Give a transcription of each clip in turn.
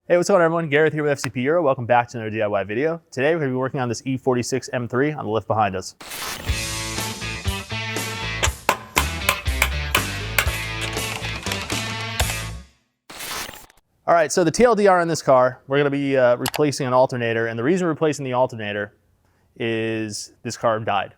Hey, what's going on everyone? Gareth here with FCP Euro. Welcome back to another DIY video. Today we're going to be working on this E46 M3 on the lift behind us. All right, so the TLDR in this car, we're going to be replacing an alternator, and the reason we're replacing the alternator is this car died.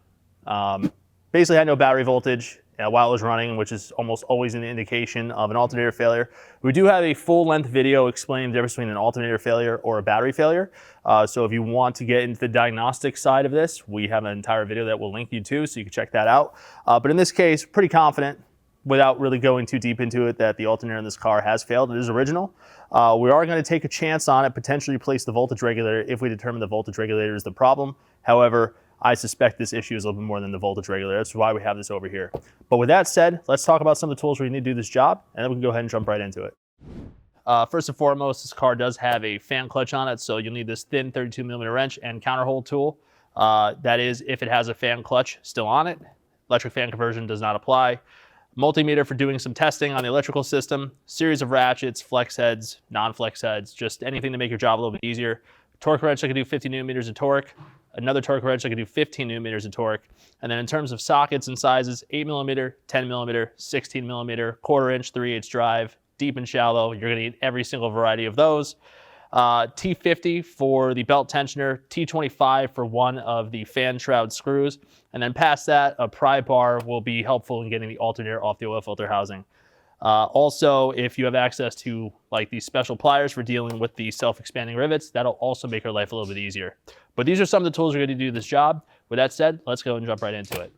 Basically had no battery voltage while it was running, which is almost always an indication of an alternator failure. We do have a full-length video explaining the difference between an alternator failure or a battery failure. So if you want to get into the diagnostic side of this, we have an entire video that we'll link you to, so you can check that out. But in this case, pretty confident, without really going too deep into it, that the alternator in this car has failed. It is original. We are going to take a chance on it, potentially replace the voltage regulator if we determine the voltage regulator is the problem. However, I suspect this issue is a little bit more than the voltage regulator. That's why we have this over here. But with that said, let's talk about some of the tools we need to do this job, and then we can go ahead and jump right into it. First and foremost, this car does have a fan clutch on it, so you'll need this thin 32mm wrench and counterhole tool. That is, if it has a fan clutch still on it. Electric fan conversion does not apply. Multimeter for doing some testing on the electrical system. Series of ratchets, flex heads, non-flex heads, just anything to make your job a little bit easier. Torque wrench that can do 50 newton-meters of torque. Another torque wrench that can do 15 newton-meters of torque. And then in terms of sockets and sizes, 8mm, 10mm, 16mm, quarter-inch, 3/8 drive, deep and shallow. You're going to need every single variety of those. T50 for the belt tensioner, T25 for one of the fan shroud screws. And then past that, a pry bar will be helpful in getting the alternator off the oil filter housing. Also, if you have access to like these special pliers for dealing with the self-expanding rivets, that'll also make your life a little bit easier. But these are some of the tools we're going to do this job. With that said, let's go and jump right into it.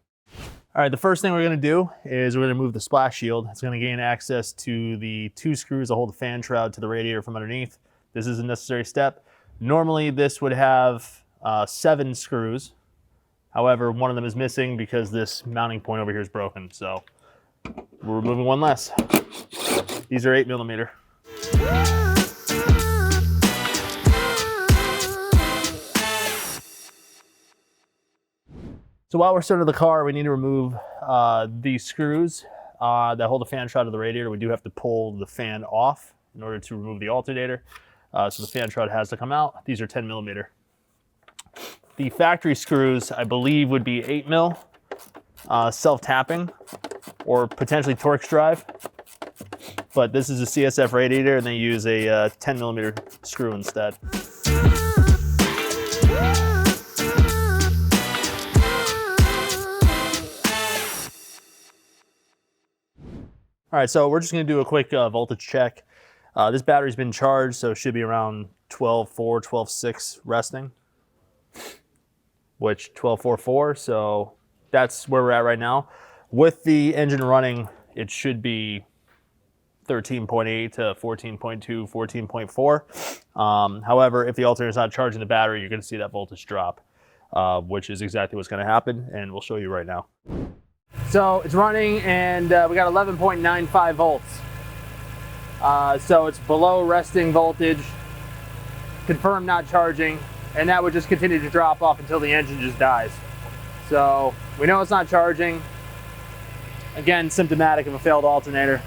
All right, the first thing we're going to do is we're going to move the splash shield. It's going to gain access to the 2 screws that hold the fan shroud to the radiator from underneath. This is a necessary step. Normally this would have 7 screws. However, one of them is missing because this mounting point over here is broken. So we're removing one less. These are 8mm. So while we're starting the car, we need to remove these screws that hold the fan shroud to the radiator. We do have to pull the fan off in order to remove the alternator. So the fan shroud has to come out. These are 10mm. The factory screws, I believe, would be 8mm, self-tapping, or potentially Torx drive. But this is a CSF radiator, and they use a 10mm screw instead. All right, so we're just going to do a quick voltage check. This battery's been charged, so it should be around 12.4, 12.6 resting, which 12.44, so that's where we're at right now. With the engine running, it should be 13.8 to 14.2, 14.4. However, if the alternator is not charging the battery, you're going to see that voltage drop, which is exactly what's going to happen, and we'll show you right now. So it's running, and we got 11.95 volts. So it's below resting voltage, confirmed not charging, and that would just continue to drop off until the engine just dies. So we know it's not charging. Again, symptomatic of a failed alternator.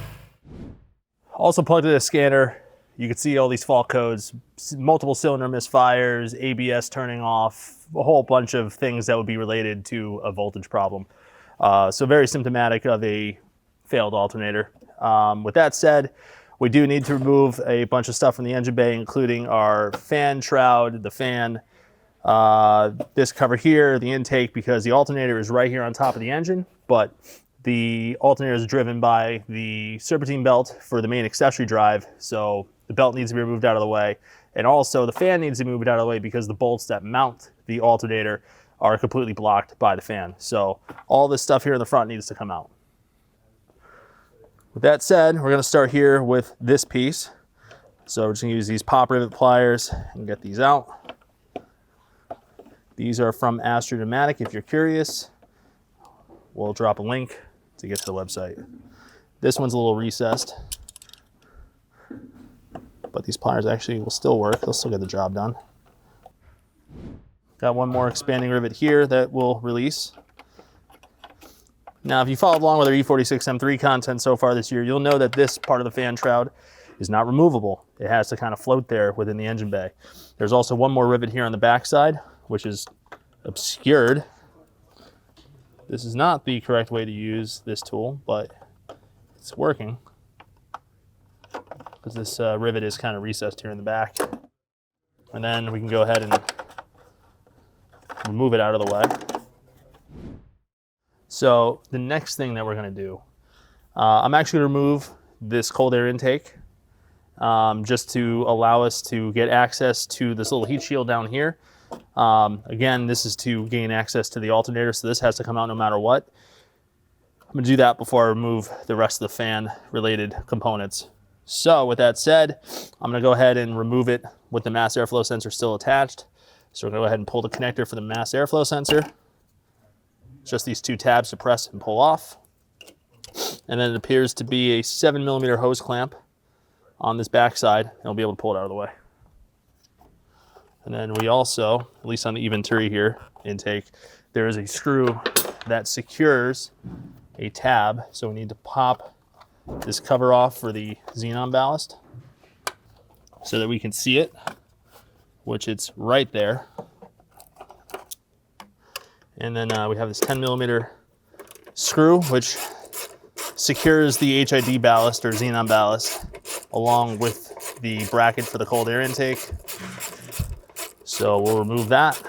Also plugged in a scanner. You can see all these fault codes, multiple cylinder misfires, ABS turning off, a whole bunch of things that would be related to a voltage problem. So very symptomatic of a failed alternator. With that said, we do need to remove a bunch of stuff from the engine bay, including our fan shroud, the fan, this cover here, the intake, because the alternator is right here on top of the engine, but the alternator is driven by the serpentine belt for the main accessory drive, so the belt needs to be removed out of the way. And also the fan needs to be moved out of the way because the bolts that mount the alternator are completely blocked by the fan. So all this stuff here in the front needs to come out. With that said, we're going to start here with this piece. So we're just going to use these pop rivet pliers and get these out. These are from Astro Pneumatic if you're curious. We'll drop a link to get to the website. This one's a little recessed, but these pliers actually will still work. They'll still get the job done. Got one more expanding rivet here that will release. Now, if you followed along with our E46 M3 content so far this year, you'll know that this part of the fan shroud is not removable. It has to kind of float there within the engine bay. There's also one more rivet here on the back side, which is obscured. This is not the correct way to use this tool, but it's working because this rivet is kind of recessed here in the back. And then we can go ahead and remove it out of the way. So the next thing that we're going to do, I'm actually going to remove this cold air intake just to allow us to get access to this little heat shield down here. Again, this is to gain access to the alternator, so this has to come out no matter what. I'm going to do that before I remove the rest of the fan related components. So with that said, I'm going to go ahead and remove it with the mass airflow sensor still attached. So we're going to go ahead and pull the connector for the mass airflow sensor. Just these two tabs to press and pull off. And then it appears to be a 7mm hose clamp on this back side, and we'll be able to pull it out of the way. And then we also, at least on the E-Venturi here intake, there is a screw that secures a tab. So we need to pop this cover off for the xenon ballast so that we can see it, which it's right there. And then we have this 10mm screw, which secures the HID ballast or xenon ballast along with the bracket for the cold air intake. So we'll remove that.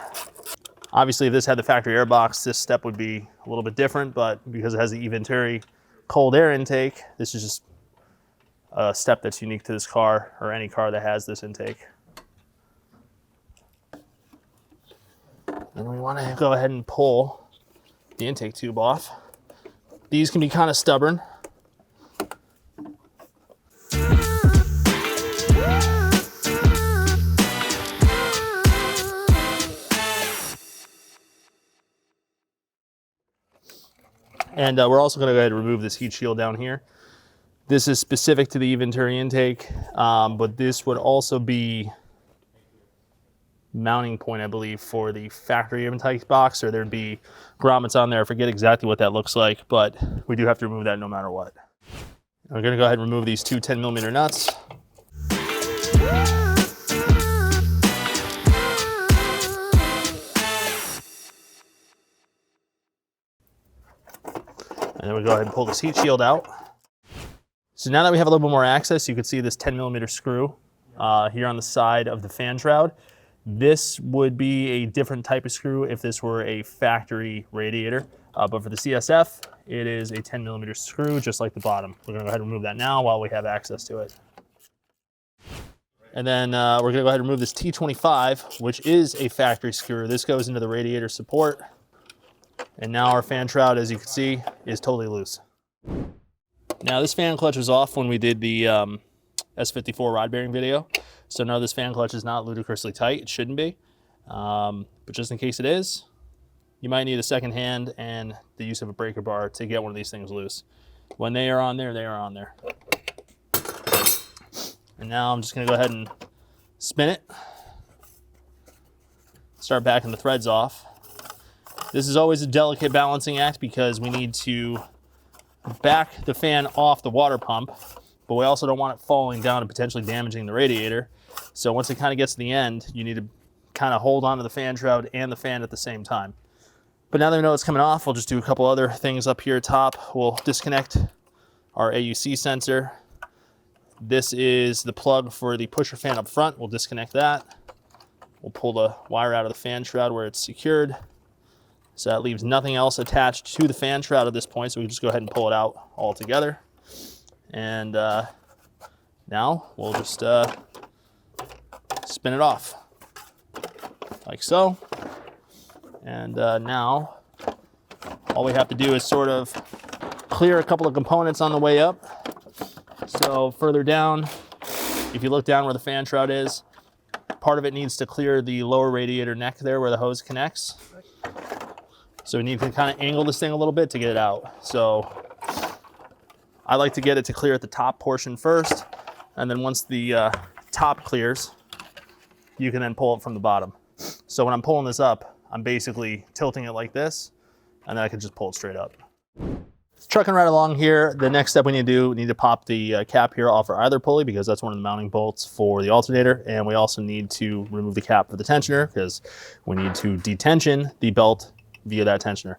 Obviously, if this had the factory air box, this step would be a little bit different, but because it has the E-Venturi cold air intake, this is just a step that's unique to this car or any car that has this intake. Then we want to go ahead and pull the intake tube off. These can be kind of stubborn. And we're also going to go ahead and remove this heat shield down here. This is specific to the E-Venturi intake, but this would also be mounting point, I believe, for the factory intake box, or there'd be grommets on there. I forget exactly what that looks like, but we do have to remove that no matter what. We're going to go ahead and remove these two 10mm nuts. And then we go ahead and pull this heat shield out. So now that we have a little bit more access, you can see this 10mm screw here on the side of the fan shroud. This would be a different type of screw if this were a factory radiator, but for the CSF, it is a 10mm screw, just like the bottom. We're gonna go ahead and remove that now while we have access to it. And then we're gonna go ahead and remove this T25, which is a factory screw. This goes into the radiator support. And now our fan shroud, as you can see, is totally loose. Now this fan clutch was off when we did the S54 rod bearing video. So no, this fan clutch is not ludicrously tight. It shouldn't be. But just in case it is, you might need a second hand and the use of a breaker bar to get one of these things loose. When they are on there, they are on there. And now I'm just gonna go ahead and spin it. Start backing the threads off. This is always a delicate balancing act because we need to back the fan off the water pump, but we also don't want it falling down and potentially damaging the radiator. So once it kind of gets to the end, you need to kind of hold on to the fan shroud and the fan at the same time. But now that we know it's coming off, we'll just do a couple other things up here top. We'll disconnect our AUC sensor. This is the plug for the pusher fan up front. We'll disconnect that. We'll pull the wire out of the fan shroud where it's secured. So that leaves nothing else attached to the fan shroud at this point, so we can just go ahead and pull it out all together. And now we'll just spin it off, like so. And now all we have to do is sort of clear a couple of components on the way up. So further down, if you look down where the fan shroud is, part of it needs to clear the lower radiator neck there where the hose connects. So we need to kind of angle this thing a little bit to get it out. So I like to get it to clear at the top portion first, and then once the top clears, you can then pull it from the bottom. So when I'm pulling this up, I'm basically tilting it like this, and then I can just pull it straight up. Trucking right along here, the next step we need to do, we need to pop the cap here off our either pulley because that's one of the mounting bolts for the alternator. And we also need to remove the cap for the tensioner because we need to detension the belt via that tensioner.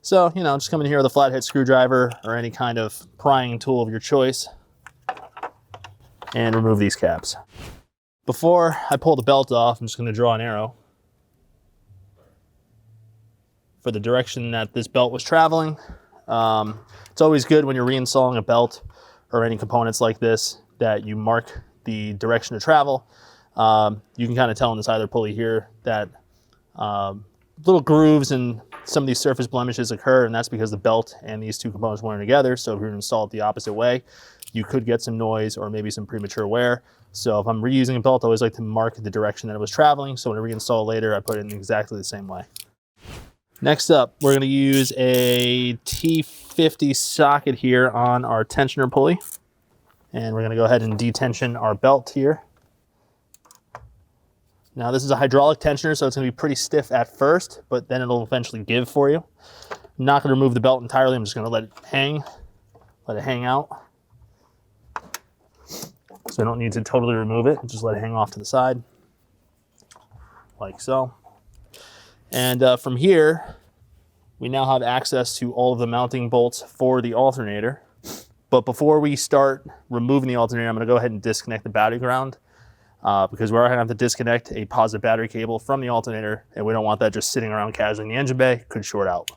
So, you know, just come in here with a flathead screwdriver or any kind of prying tool of your choice and remove these caps. Before I pull the belt off, I'm just going to draw an arrow for the direction that this belt was traveling. It's always good when you're reinstalling a belt or any components like this that you mark the direction of travel. You can kind of tell in this either pulley here that little grooves and some of these surface blemishes occur, and that's because the belt and these two components weren't together. So if you're to install it the opposite way, you could get some noise or maybe some premature wear. So if I'm reusing a belt, I always like to mark the direction that it was traveling. So when I reinstall it later, I put it in exactly the same way. Next up, we're going to use a T50 socket here on our tensioner pulley. And we're going to go ahead and detension our belt here. Now this is a hydraulic tensioner, so it's going to be pretty stiff at first, but then it'll eventually give for you. I'm not going to remove the belt entirely. I'm just going to let it hang out. So I don't need to totally remove it. Just let it hang off to the side, like so. And from here, we now have access to all of the mounting bolts for the alternator. But before we start removing the alternator, I'm going to go ahead and disconnect the battery ground because we're going to have to disconnect a positive battery cable from the alternator, and we don't want that just sitting around casually in the engine bay. It could short out.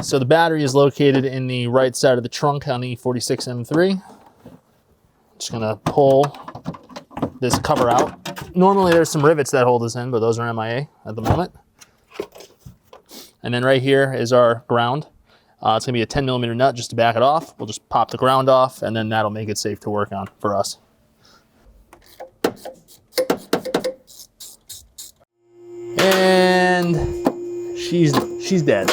So the battery is located in the right side of the trunk on the E46 M3. Just going to pull this cover out. Normally there's some rivets that hold this in, but those are MIA at the moment. And then right here is our ground. It's gonna be a 10mm nut just to back it off. We'll just pop the ground off, and then that'll make it safe to work on for us. And she's dead.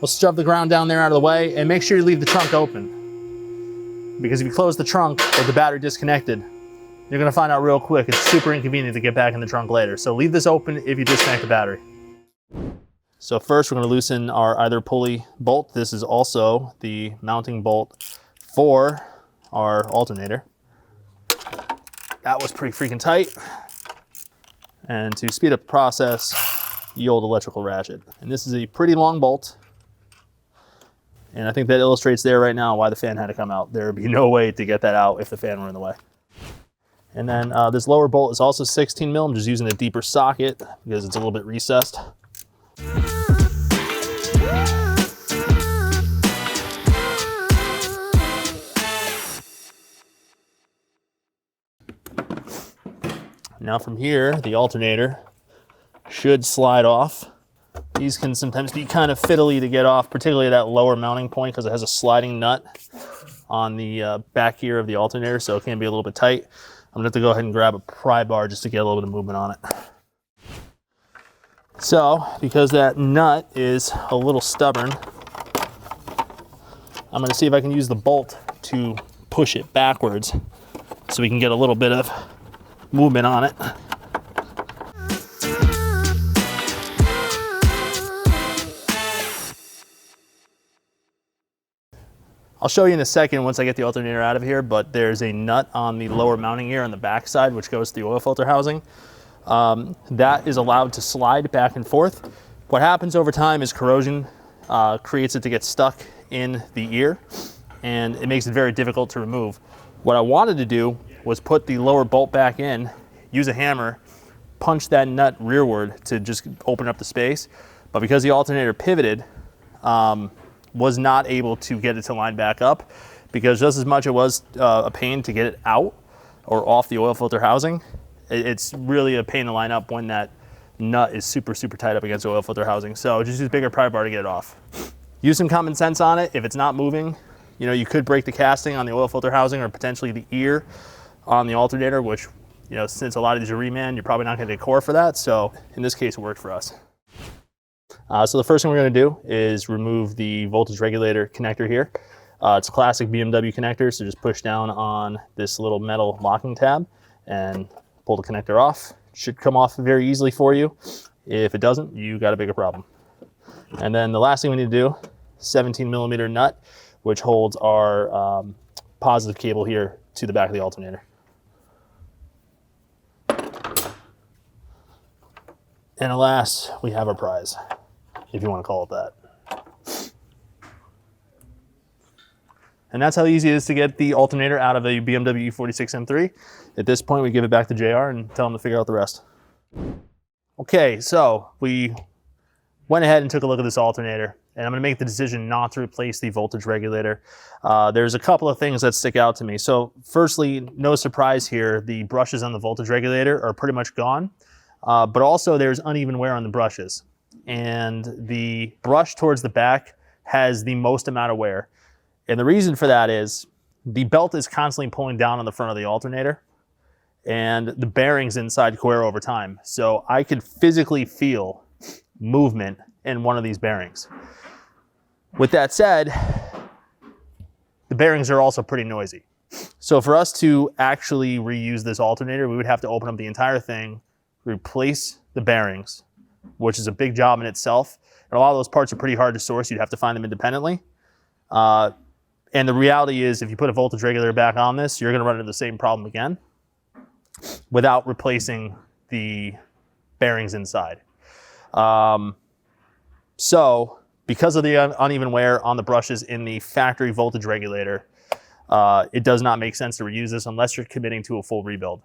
We'll shove the ground down there out of the way, and make sure you leave the trunk open. Because if you close the trunk with the battery disconnected, you're gonna find out real quick it's super inconvenient to get back in the trunk later. So leave this open if you disconnect the battery. So first we're going to loosen our either pulley bolt. This is also the mounting bolt for our alternator. That was pretty freaking tight. And to speed up the process, the old electrical ratchet. And this is a pretty long bolt. And I think that illustrates there right now why the fan had to come out. There would be no way to get that out if the fan were in the way. And then this lower bolt is also 16mm. I'm just using a deeper socket because it's a little bit recessed. Now from here, the alternator should slide off. These can sometimes be kind of fiddly to get off, particularly that lower mounting point because it has a sliding nut on the back here of the alternator, so it can be a little bit tight. I'm gonna have to go ahead and grab a pry bar just to get a little bit of movement on it. So, because that nut is a little stubborn, I'm gonna see if I can use the bolt to push it backwards so we can get a little bit of movement on it. I'll show you in a second once I get the alternator out of here, but there's a nut on the lower mounting gear on the back side which goes to the oil filter housing. That is allowed to slide back and forth. What happens over time is corrosion creates it to get stuck in the ear, and it makes it very difficult to remove. What I wanted to do was put the lower bolt back in, use a hammer, punch that nut rearward to just open up the space. But because the alternator pivoted, was not able to get it to line back up, because just as much it was a pain to get it out or off the oil filter housing, it's really a pain to line up when that nut is super, super tight up against the oil filter housing. So just use a bigger pry bar to get it off. Use some common sense on it. If it's not moving, you know, you could break the casting on the oil filter housing or potentially the ear on the alternator, which, you know, since a lot of these are reman, you're probably not going to get core for that. So in this case, it worked for us. So the first thing we're going to do is remove the voltage regulator connector here. It's a classic BMW connector, so just push down on this little metal locking tab and pull the connector off. It should come off very easily for you. If it doesn't, you got a bigger problem. And then the last thing we need to do, 17mm nut. which holds our positive cable here to the back of the alternator. And alas, we have our prize, if you want to call it that. And that's how easy it is to get the alternator out of a BMW E46 M3. At this point, we give it back to JR and tell him to figure out the rest. Okay, so we went ahead and took a look at this alternator, and I'm going to make the decision not to replace the voltage regulator. There's a couple of things that stick out to me. So firstly, no surprise here, the brushes on the voltage regulator are pretty much gone, but also there's uneven wear on the brushes. And the brush towards the back has the most amount of wear. And the reason for that is the belt is constantly pulling down on the front of the alternator, and the bearings inside wear over time. So I could physically feel movement in one of these bearings. With that said, the bearings are also pretty noisy. So for us to actually reuse this alternator, we would have to open up the entire thing, replace the bearings, which is a big job in itself. And a lot of those parts are pretty hard to source. You'd have to find them independently. And the reality is, if you put a voltage regulator back on this, you're gonna run into the same problem again without replacing the bearings inside. So because of the uneven wear on the brushes in the factory voltage regulator, it does not make sense to reuse this unless you're committing to a full rebuild.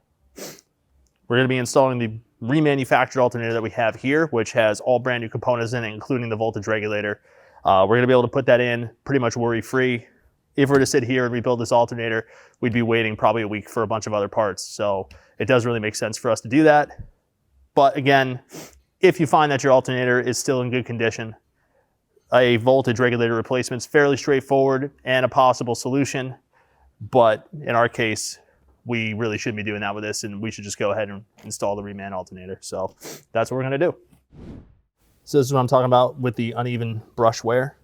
We're gonna be installing the remanufactured alternator that we have here, which has all brand new components in it, including the voltage regulator. We're gonna be able to put that in pretty much worry-free. If we're to sit here and rebuild this alternator, we'd be waiting probably a week for a bunch of other parts. So it does really make sense for us to do that. But again, if you find that your alternator is still in good condition, a voltage regulator replacement is fairly straightforward and a possible solution. But in our case, we really shouldn't be doing that with this, and we should just go ahead and install the reman alternator. So that's what we're gonna do. So this is what I'm talking about with the uneven brush wear.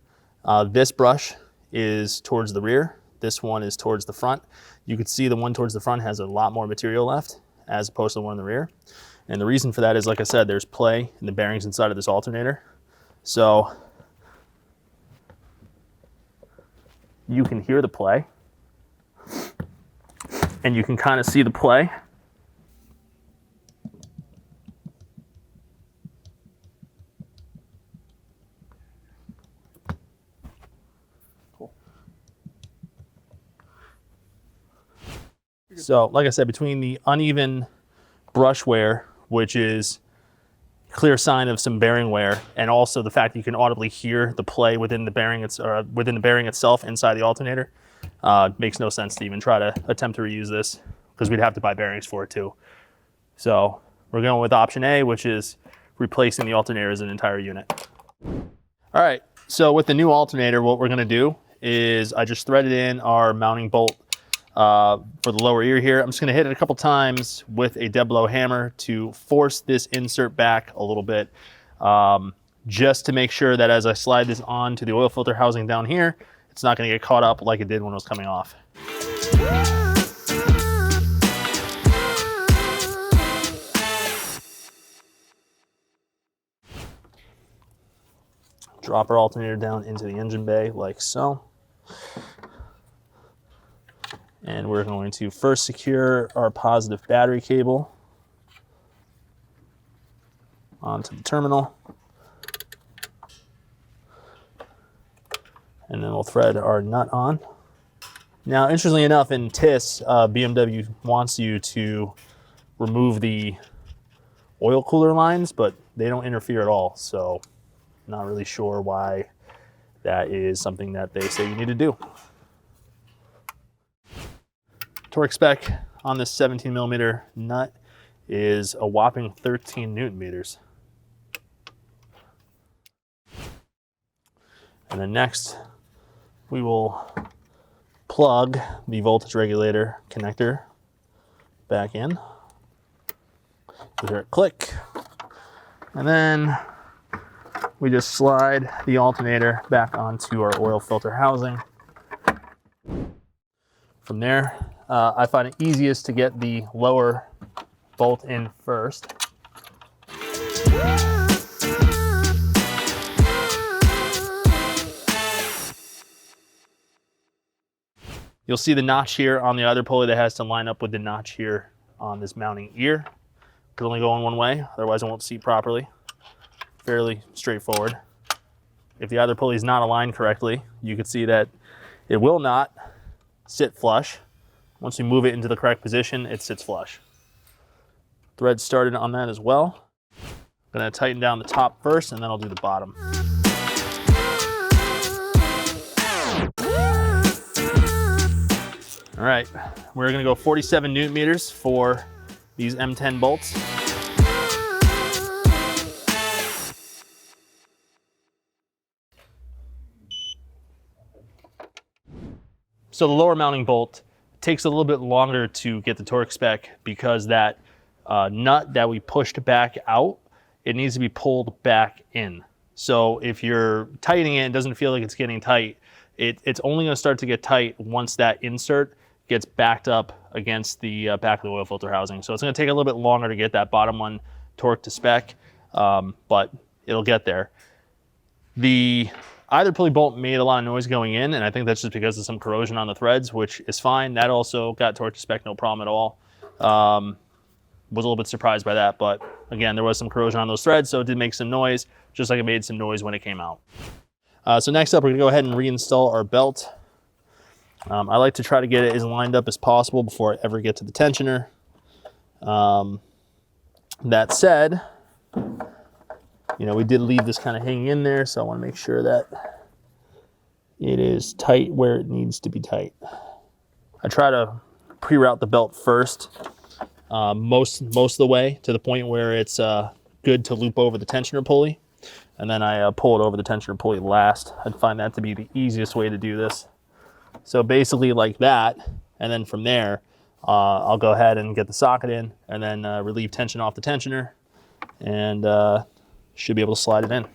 This brush is towards the rear. This one is towards the front. You can see the one towards the front has a lot more material left as opposed to the one in the rear. And the reason for that is, like I said, there's play in the bearings inside of this alternator. So you can hear the play and you can kind of see the play. So, like I said, between the uneven brush wear, which is clear sign of some bearing wear, and also the fact that you can audibly hear the play within the bearing, within the bearing itself inside the alternator, makes no sense to even try to attempt to reuse this because we'd have to buy bearings for it too. So we're going with option A, which is replacing the alternator as an entire unit. All right, so with the new alternator, what we're going to do is I just threaded in our mounting bolt for the lower ear here. I'm just going to hit it a couple times with a dead blow hammer to force this insert back a little bit, just to make sure that as I slide this on to the oil filter housing down here, it's not going to get caught up like it did when it was coming off. Drop our alternator down into the engine bay like so. And we're going to first secure our positive battery cable onto the terminal. And then we'll thread our nut on. Now, interestingly enough, in TIS, BMW wants you to remove the oil cooler lines, but they don't interfere at all. So not really sure why that is something that they say you need to do. Torque spec on this 17mm nut is a whopping 13 Newton meters. And then next, we will plug the voltage regulator connector back in. You hear it click. And then we just slide the alternator back onto our oil filter housing. From there, I find it easiest to get the lower bolt in first. You'll see the notch here on the other pulley that has to line up with the notch here on this mounting ear. Could only go in one way, otherwise it won't seat properly. Fairly straightforward. If the other pulley is not aligned correctly, you can see that it will not sit flush. Once you move it into the correct position, it sits flush. Thread started on that as well. I'm gonna tighten down the top first and then I'll do the bottom. All right, we're gonna go 47 Newton meters for these M10 bolts. So the lower mounting bolt takes a little bit longer to get the torque spec because that nut that we pushed back out, it needs to be pulled back in. So if you're tightening it and doesn't feel like it's getting tight, it's only gonna start to get tight once that insert gets backed up against the back of the oil filter housing. So it's gonna take a little bit longer to get that bottom one torqued to spec, but it'll get there. The either pulley bolt made a lot of noise going in, and I think that's just because of some corrosion on the threads, which is fine. That also got torqued to spec, no problem at all. Was a little bit surprised by that, but again, there was some corrosion on those threads, so it did make some noise, just like it made some noise when it came out. So next up, we're gonna go ahead and reinstall our belt. I like to try to get it as lined up as possible before I ever get to the tensioner. That said, you know, we did leave this kind of hanging in there, so I want to make sure that it is tight where it needs to be tight. I try to pre-route the belt first, most of the way to the point where it's good to loop over the tensioner pulley, and then I pull it over the tensioner pulley last. I'd find that to be the easiest way to do this. So basically like that, and then from there, I'll go ahead and get the socket in, and then relieve tension off the tensioner, and should be able to slide it in.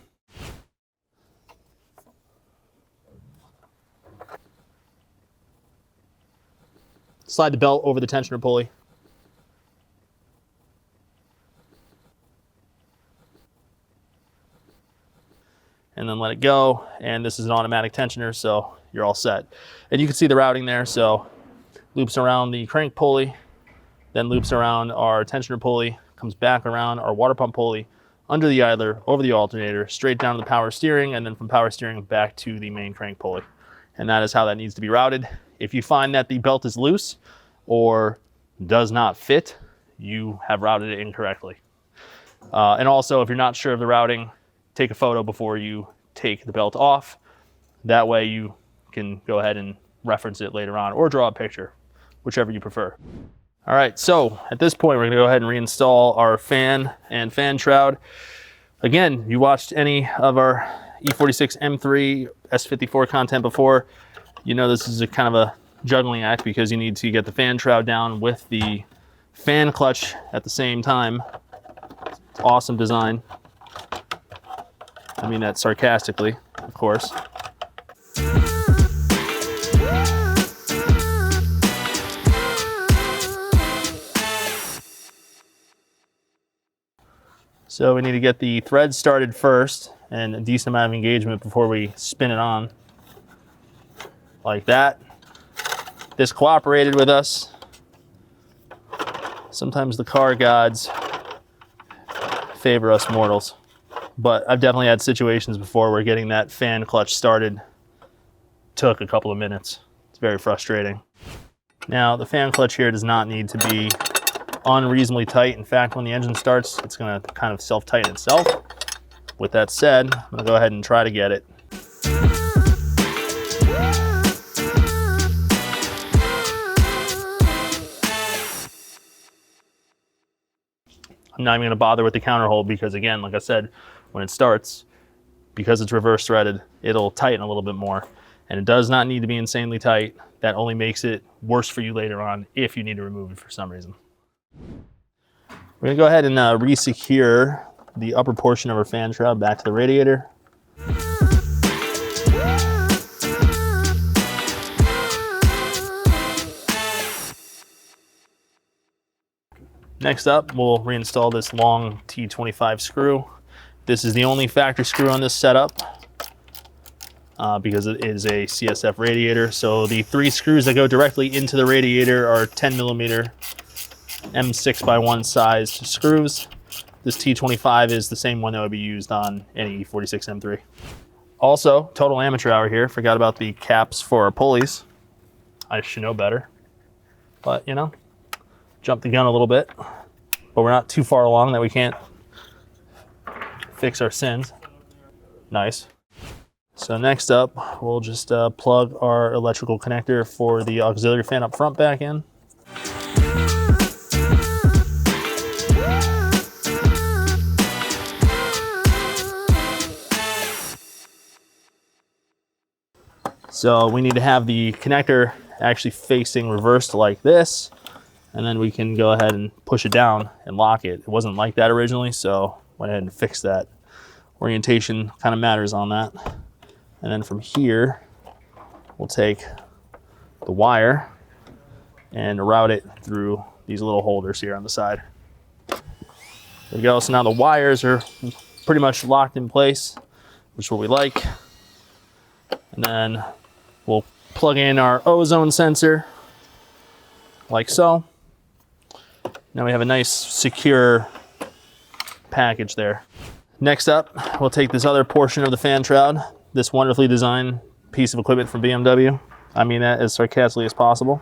Slide the belt over the tensioner pulley. And then let it go. And this is an automatic tensioner, so you're all set. And you can see the routing there. So loops around the crank pulley, then loops around our tensioner pulley, comes back around our water pump pulley, under the idler, over the alternator, straight down to the power steering, and then from power steering back to the main crank pulley. And that is how that needs to be routed. If you find that the belt is loose or does not fit, you have routed it incorrectly. And also, if you're not sure of the routing, take a photo before you take the belt off. That way you can go ahead and reference it later on or draw a picture, whichever you prefer. All right, so at this point, we're gonna go ahead and reinstall our fan and fan shroud. Again, you watched any of our E46 M3 S54 content before, you know this is a kind of a juggling act because you need to get the fan shroud down with the fan clutch at the same time. It's awesome design. I mean that sarcastically, of course. So we need to get the thread started first and a decent amount of engagement before we spin it on. Like that. This cooperated with us. Sometimes the car gods favor us mortals. But I've definitely had situations before where getting that fan clutch started took a couple of minutes. It's very frustrating. Now the fan clutch here does not need to be unreasonably tight. In fact, when the engine starts, it's going to kind of self-tighten itself. With that said, I'm going to go ahead and try to get it. I'm not even going to bother with the counter hold because, again, like I said, when it starts, because it's reverse threaded, it'll tighten a little bit more. And it does not need to be insanely tight. That only makes it worse for you later on if you need to remove it for some reason. We're going to go ahead and re-secure the upper portion of our fan shroud back to the radiator. Next up, we'll reinstall this long T25 screw. This is the only factory screw on this setup. because it is a CSF radiator. So the 3 screws that go directly into the radiator are 10 millimeter M6x1 sized screws. This T25 is the same one that would be used on any E46 M3. Also, total amateur hour here. Forgot about the caps for our pulleys. I should know better, but you know, jumped the gun a little bit, but we're not too far along that we can't fix our sins. Nice. So next up, we'll just plug our electrical connector for the auxiliary fan up front back in. So we need to have the connector actually facing reversed like this, and then we can go ahead and push it down and lock it. It wasn't like that originally, so went ahead and fixed that. Orientation kind of matters on that. And then from here, we'll take the wire and route it through these little holders here on the side. There we go. So now the wires are pretty much locked in place, which is what we like. And then we'll plug in our ozone sensor like so. Now we have a nice secure package there. Next up, we'll take this other portion of the fan shroud, this wonderfully designed piece of equipment from BMW. I mean that as sarcastically as possible.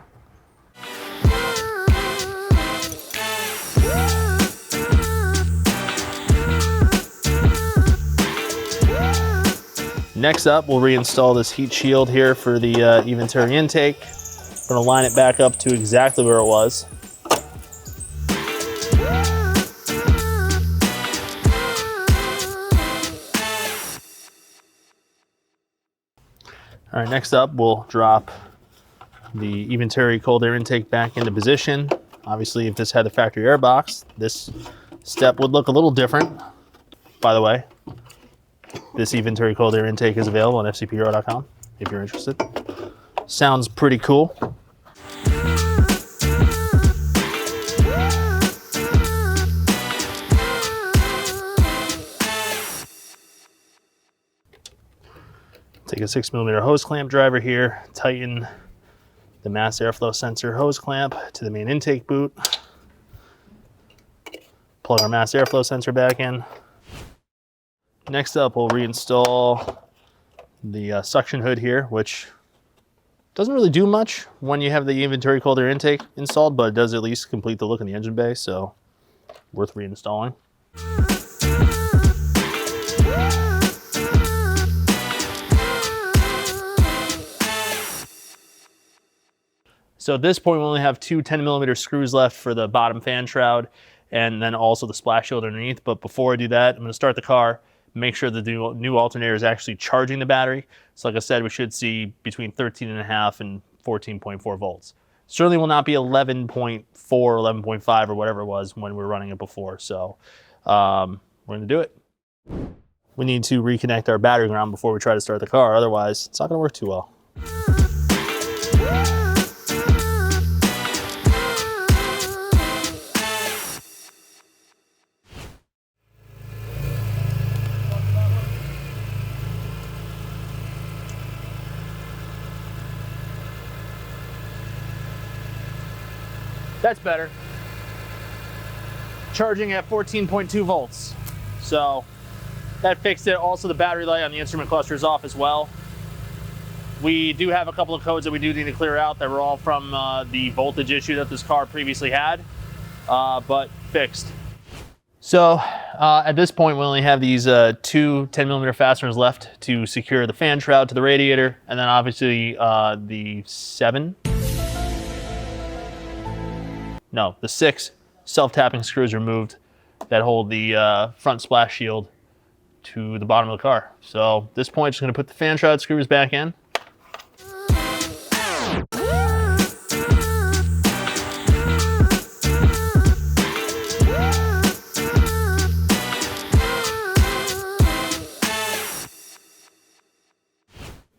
Next up, we'll reinstall this heat shield here for the e-venturi intake. We're gonna line it back up to exactly where it was. All right, next up, we'll drop the e-venturi cold air intake back into position. Obviously, if this had the factory air box, this step would look a little different. By the way, this e-venturi cold air intake is available on fcphero.com if you're interested. Sounds pretty cool. Take a 6mm hose clamp driver here, tighten the mass airflow sensor hose clamp to the main intake boot. Plug our mass airflow sensor back in. Next up, we'll reinstall the suction hood here, which doesn't really do much when you have the e-venturi cold air intake installed, but it does at least complete the look in the engine bay, so worth reinstalling. So at this point, we only have 2 10mm screws left for the bottom fan shroud and then also the splash shield underneath. But before I do that, I'm going to start the car, make sure the new alternator is actually charging the battery. So like I said, we should see between 13.5 and 14.4 volts. Certainly will not be 11.4, 11.5 or whatever it was when we were running it before. So we're going to do it. We need to reconnect our battery ground before we try to start the car. Otherwise, it's not going to work too well. That's better. Charging at 14.2 volts. So that fixed it. Also, the battery light on the instrument cluster is off as well. We do have a couple of codes that we do need to clear out that were all from the voltage issue that this car previously had, but fixed. So at this point, we only have these 2 10mm fasteners left to secure the fan shroud to the radiator, and then obviously the 6 self-tapping screws removed that hold the front splash shield to the bottom of the car. So at this point, just gonna put the fan shroud screws back in.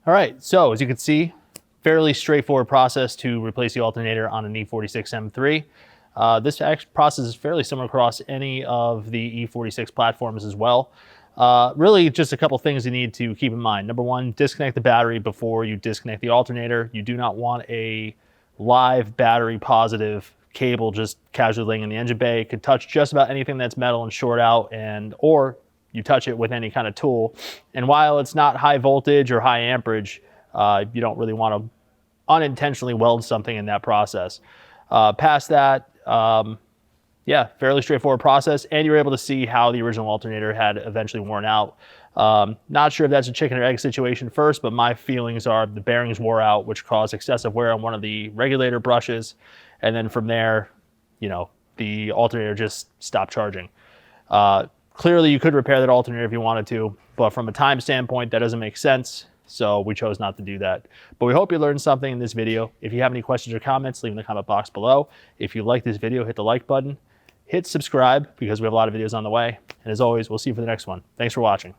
All right, so as you can see, fairly straightforward process to replace the alternator on an E46 M3. This process is fairly similar across any of the E46 platforms as well. Really just a couple things you need to keep in mind. Number one, disconnect the battery before you disconnect the alternator. You do not want a live battery positive cable just casually laying in the engine bay. It could touch just about anything that's metal and short out, or you touch it with any kind of tool. And while it's not high voltage or high amperage, you don't really want to unintentionally weld something in that process. Past that, yeah, fairly straightforward process, and you're able to see how the original alternator had eventually worn out. Not sure if that's a chicken or egg situation first, but my feelings are the bearings wore out, which caused excessive wear on one of the regulator brushes, and then from there, you know, the alternator just stopped charging. Clearly, you could repair that alternator if you wanted to, but from a time standpoint, that doesn't make sense, so we chose not to do that. But we hope you learned something in this video. If you have any questions or comments, leave in the comment box below. If you like this video, hit the like button. Hit subscribe because we have a lot of videos on the way. And as always, we'll see you for the next one. Thanks for watching.